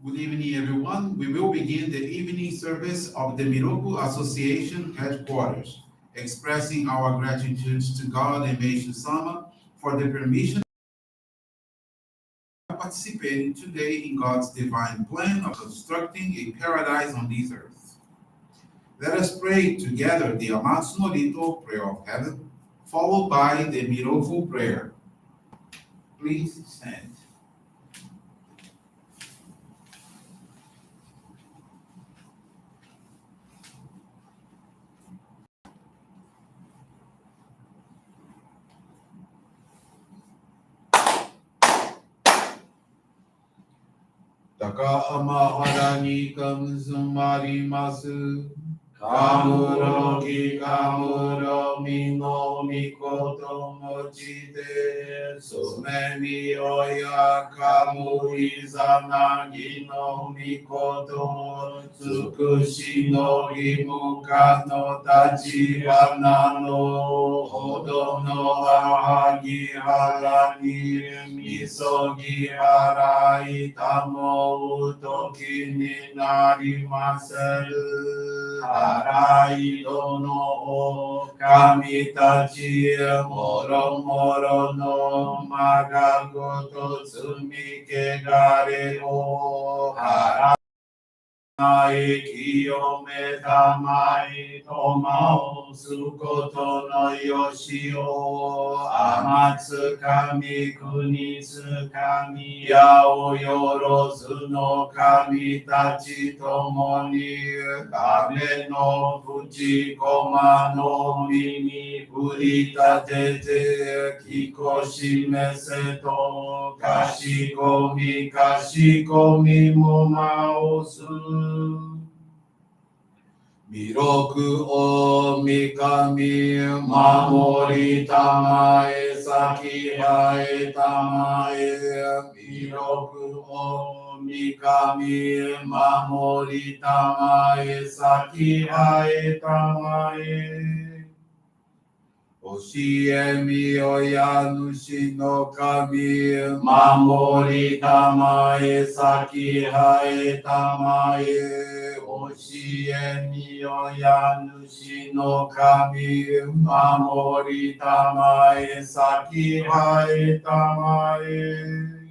Good evening, everyone. We will begin the evening service of the Miroku Association headquarters, expressing our gratitude to God and Meishu-sama for the permission of participating today in God's divine plan of constructing a paradise on this earth. Let us pray together the Amatsu-Norito Prayer of Heaven, followed by the Miroku Prayer. Please stand. Taka-ama-hara ni kamsumarimasu. Kamuro ki kamuro mino mikoto mochite. Sumemi oya kamu izanagi no mikoto. Tsukushi no himuka no tachibana no. Hodo no ahagi harani. Misogi harai tamo utoki ni narimasu. Harai dono o kami tachi moro moro no magagoto tsumike gare o harai Kiyo tamai tomao sukoto no yoshi o amatsu kami kunitsu kami yao yorozu no kami tachi tomo ni kame no fuji koma no mimi furita tete kikoshi mese to kashikomi momaosu Miroku o mikami mamori tamae saki hae tamae Miroku o mikami mamori tamae saki hae tamae Oshie mi oyanushi no kami mamori tamae saki hae tamae Oshie mi oyanushi no kami mamori tamae saki hae tamae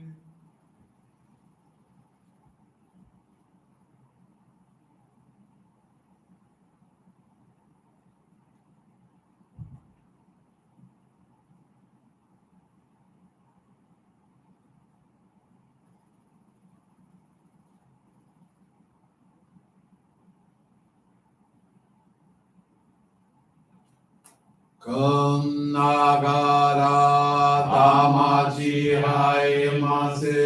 Kun nagara tamachi haemase.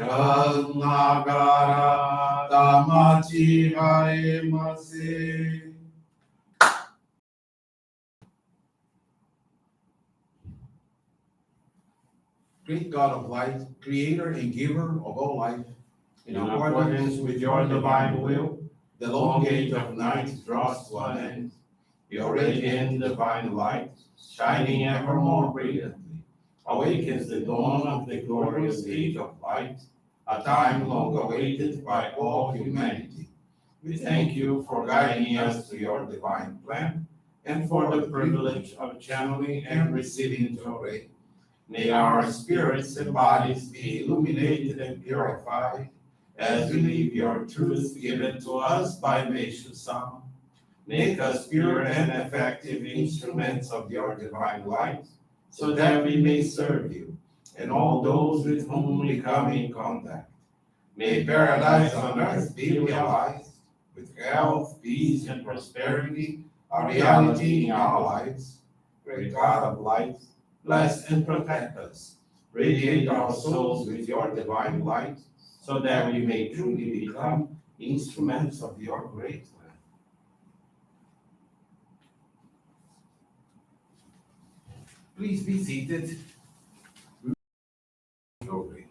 Kun nagara tamachi haemase. Great God of light, creator and giver of all life, in accordance with your divine will, the long age of night draws to an end. You already in divine light, shining ever more brilliantly, awakens the dawn of the glorious age of light, a time long awaited by all humanity. We thank you for guiding us to your divine plan and for the privilege of channeling and receiving Johrei. May our spirits and bodies be illuminated and purified as we live your truth given to us by Meishu-sama. Make us pure and effective instruments of your divine light, so that we may serve you and all those with whom we come in contact. May paradise on earth be realized, with health, peace, and prosperity, a reality in our lives. Great God of light, bless and protect us. Radiate our souls with your divine light, so that we may truly become instruments of your great plan. Please be seated. Johrei.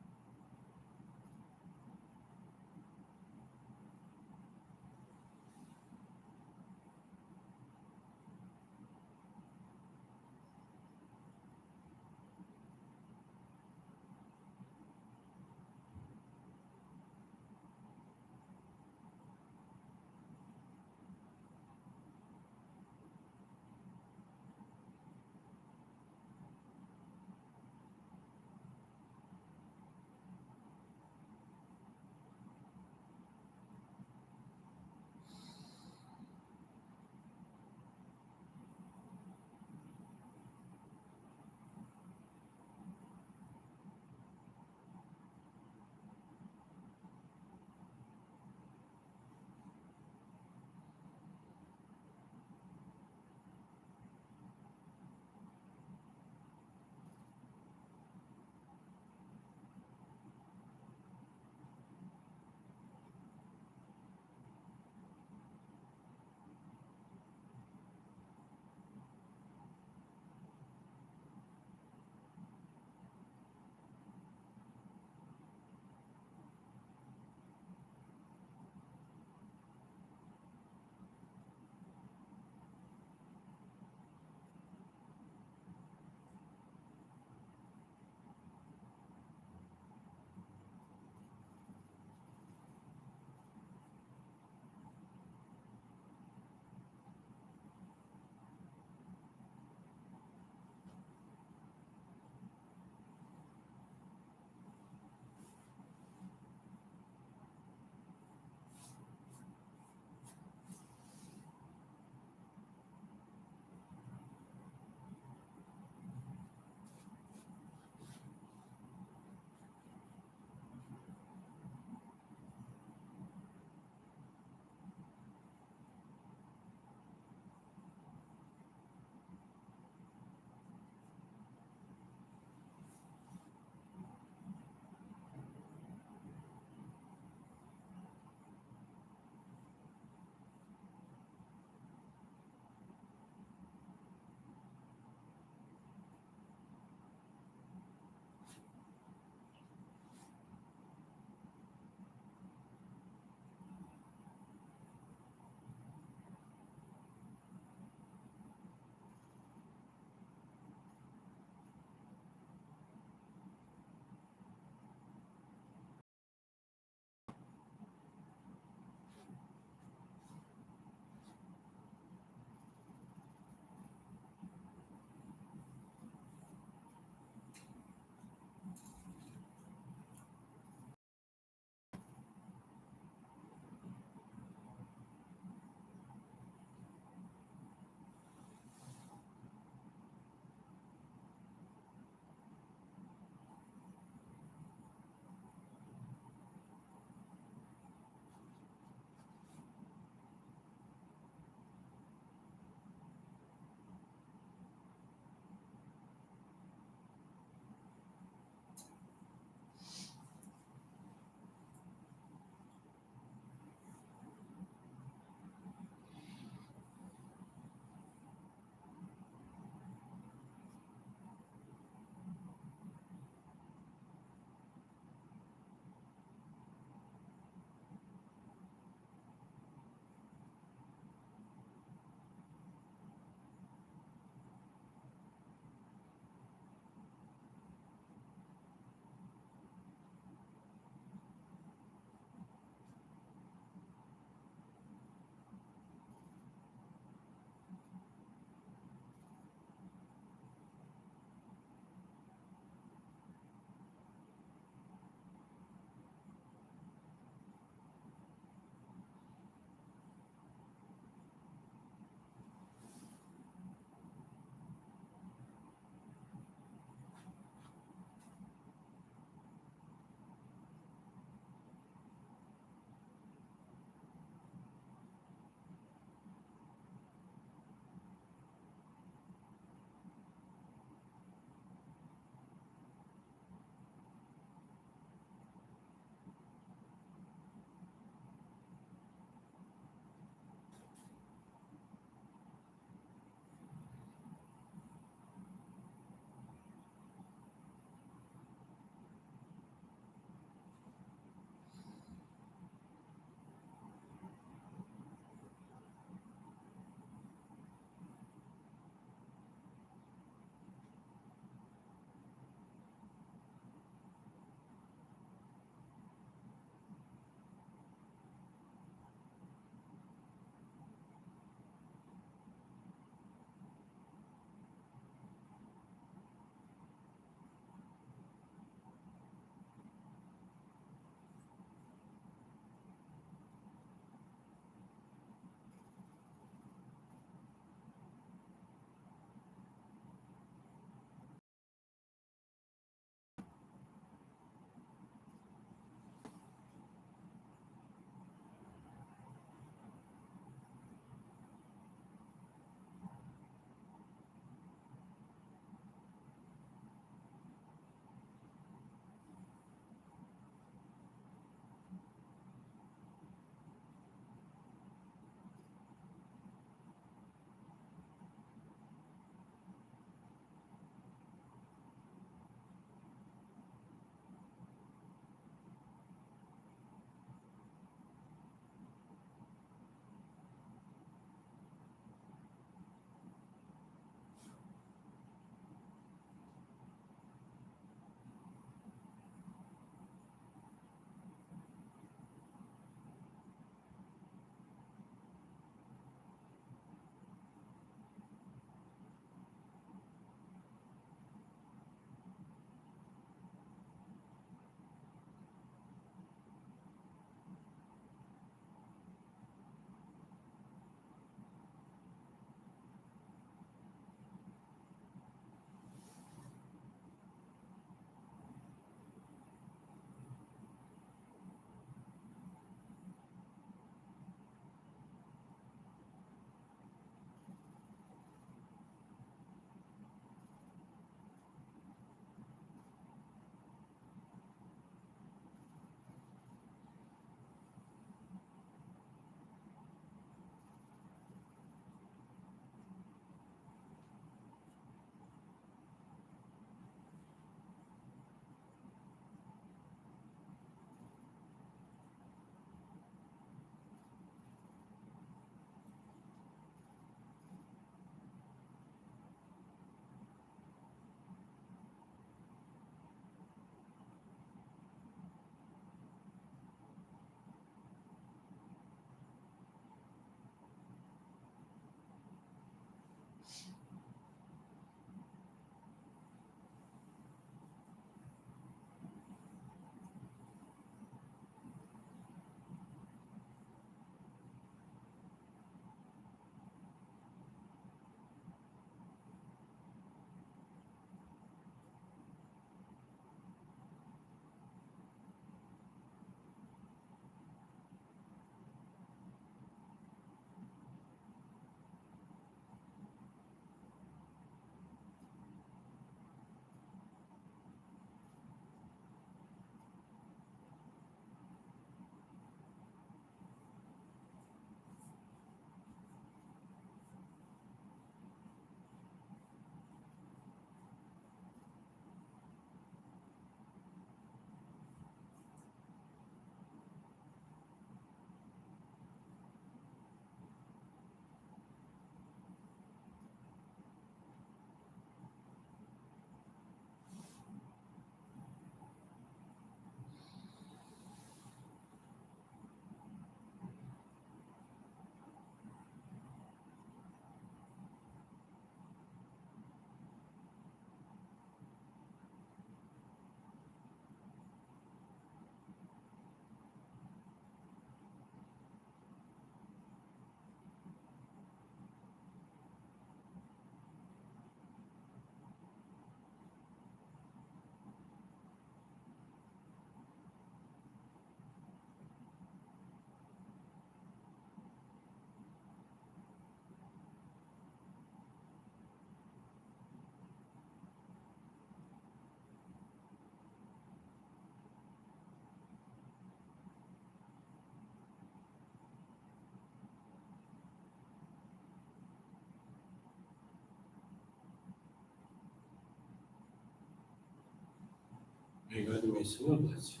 Obrigado, Meishu-sama. Bless you.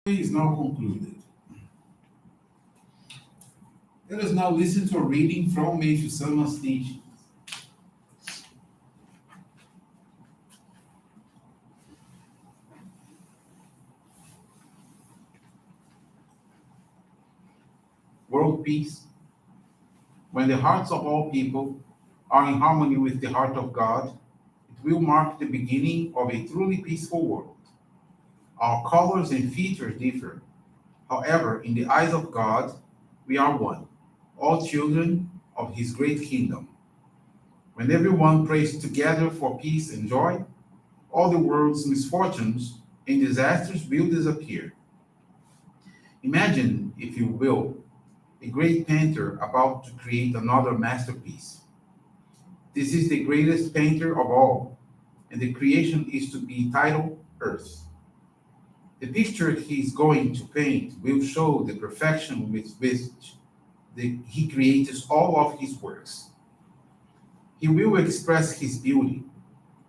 Is now concluded. Let us now listen to a reading from Meishu-sama's teaching. World peace. When the hearts of all people are in harmony with the heart of God, it will mark the beginning of a truly peaceful world. Our colors and features differ. However, in the eyes of God, we are one, all children of His great kingdom. When everyone prays together for peace and joy, all the world's misfortunes and disasters will disappear. Imagine, if you will, a great painter about to create another masterpiece. This is the greatest painter of all, and the creation is to be titled Earth. The picture he is going to paint will show the perfection with which he creates all of his works. He will express his beauty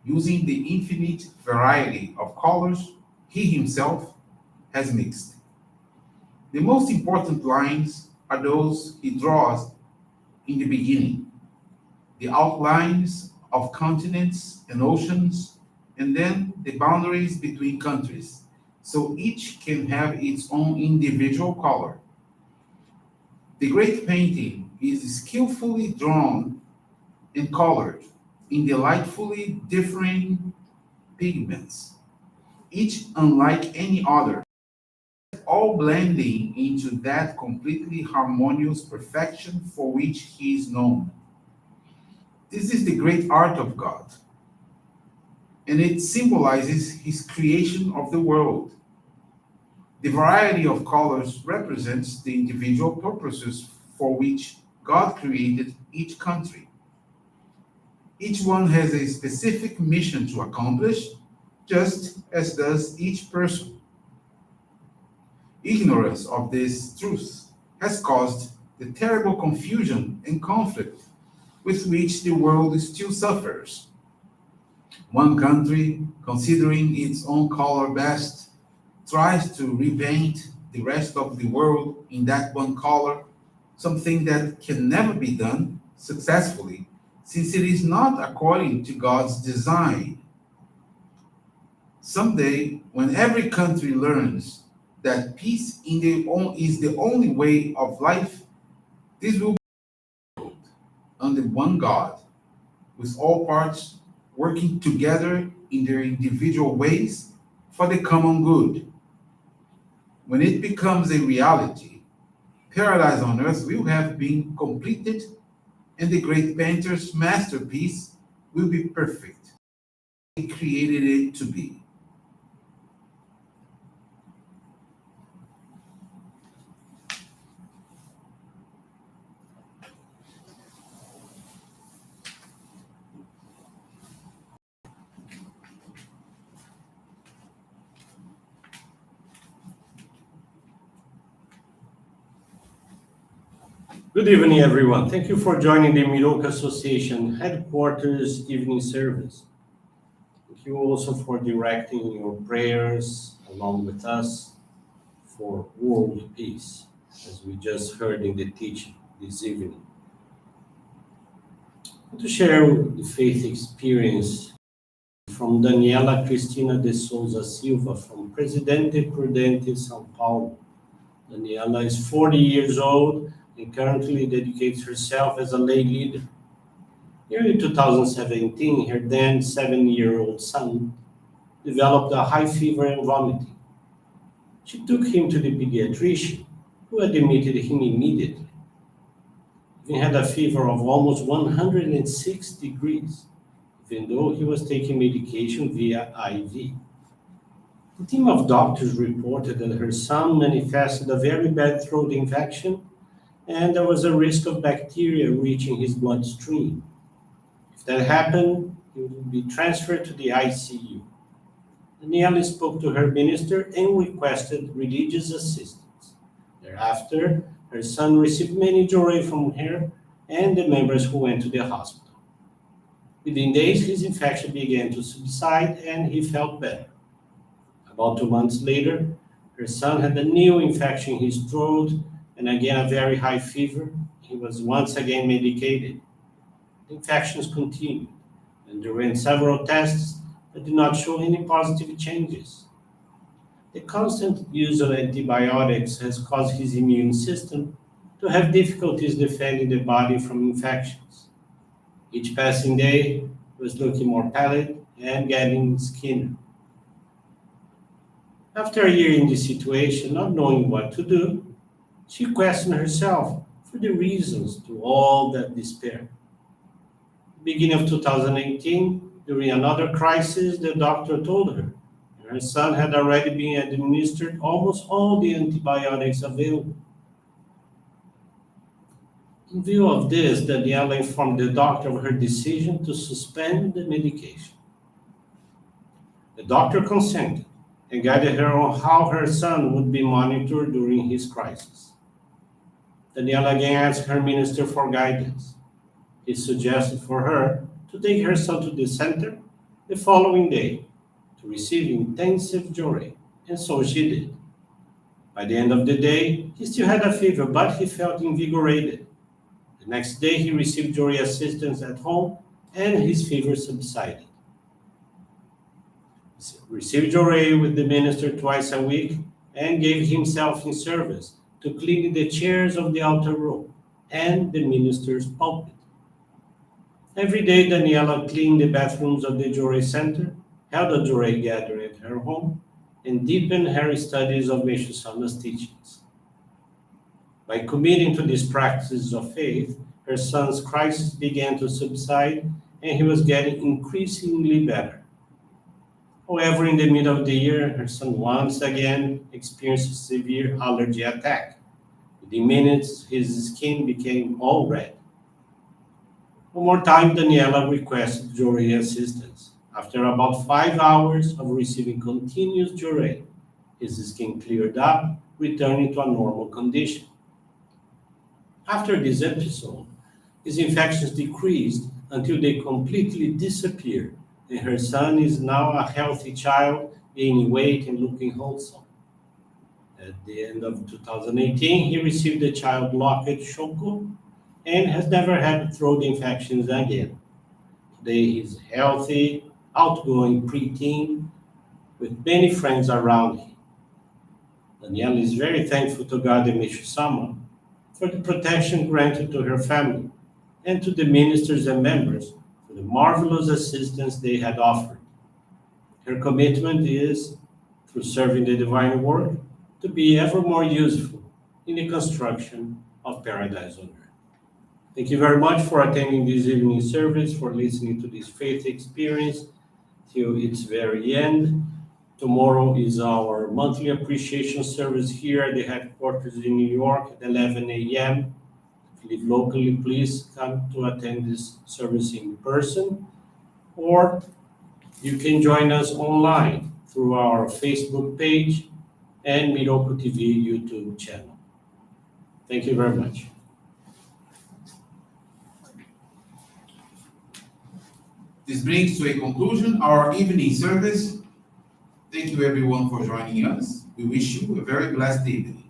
using the infinite variety of colors he himself has mixed. The most important lines are those he draws in the beginning, the outlines of continents and oceans, and then the boundaries between countries, so each can have its own individual color. The great painting is skillfully drawn and colored in delightfully differing pigments, each unlike any other, all blending into that completely harmonious perfection for which he is known. This is the great art of God, and it symbolizes his creation of the world. The variety of colors represents the individual purposes for which God created each country. Each one has a specific mission to accomplish, just as does each person. Ignorance of this truth has caused the terrible confusion and conflict with which the world still suffers. One country, considering its own color best, tries to repaint the rest of the world in that one color, something that can never be done successfully, since it is not according to God's design. Someday, when every country learns that peace is the only way of life, this will be under one God, with all parts working together in their individual ways for the common good. When it becomes a reality, paradise on earth will have been completed, and the great painter's masterpiece will be perfect. He created it to be. Good evening, everyone. Thank you for joining the Miroku Association headquarters evening service. Thank you also for directing your prayers along with us for world peace, as we just heard in the teaching this evening. I want to share the faith experience from Daniela Cristina de Souza Silva from Presidente Prudente, São Paulo. Daniela is 40 years old and currently dedicates herself as a lay leader. In 2017, her then 7-year-old son developed a high fever and vomiting. She took him to the pediatrician, who admitted him immediately. He had a fever of almost 106 degrees, even though he was taking medication via IV. The team of doctors reported that her son manifested a very bad throat infection, and there was a risk of bacteria reaching his bloodstream. If that happened, he would be transferred to the ICU. Daniela spoke to her minister and requested religious assistance. Thereafter, her son received many Johrei from her and the members who went to the hospital. Within days, his infection began to subside and he felt better. About 2 months later, her son had a new infection in his throat and again a very high fever. He was once again medicated. The infections continued, and during several tests, they did not show any positive changes. The constant use of antibiotics has caused his immune system to have difficulties defending the body from infections. Each passing day, he was looking more pallid and getting skinnier. After a year in this situation, not knowing what to do, she questioned herself for the reasons to all that despair. Beginning of 2018, during another crisis, the doctor told her her son had already been administered almost all the antibiotics available. In view of this, Daniela informed the doctor of her decision to suspend the medication. The doctor consented and guided her on how her son would be monitored during his crisis. Daniela again asked her minister for guidance. He suggested for her to take her son to the center the following day to receive intensive Johrei, and so she did. By the end of the day, he still had a fever, but he felt invigorated. The next day, he received Johrei assistance at home, and his fever subsided. He received Johrei with the minister twice a week and gave himself in service to clean the chairs of the altar room and the minister's pulpit. Every day, Daniela cleaned the bathrooms of the Johrei Center, held a Johrei gathering at her home, and deepened her studies of Meishu-sama's teachings. By committing to these practices of faith, her son's crisis began to subside, and he was getting increasingly better. However, in the middle of the year, her son once again experienced a severe allergy attack. Within minutes, his skin became all red. One more time, Daniela requested Johrei assistance. After about 5 hours of receiving continuous Johrei, his skin cleared up, returning to a normal condition. After this episode, his infections decreased until they completely disappeared, and her son is now a healthy child, gaining weight and looking wholesome. At the end of 2018, he received the child locket Shoko and has never had throat infections again. Today he's healthy, outgoing preteen with many friends around him. Daniela is very thankful to God and Meishu-sama for the protection granted to her family and to the ministers and members for the marvelous assistance they had offered. Her commitment is, through serving the divine work, to be ever more useful in the construction of paradise on earth. Thank you very much for attending this evening service, for listening to this faith experience till its very end. Tomorrow is our monthly appreciation service here at the headquarters in New York at 11 a.m. If you live locally, please come to attend this service in person, or you can join us online through our Facebook page and Miroku TV YouTube channel. Thank you very much. This brings to a conclusion our evening service. Thank you everyone for joining us. We wish you a very blessed evening.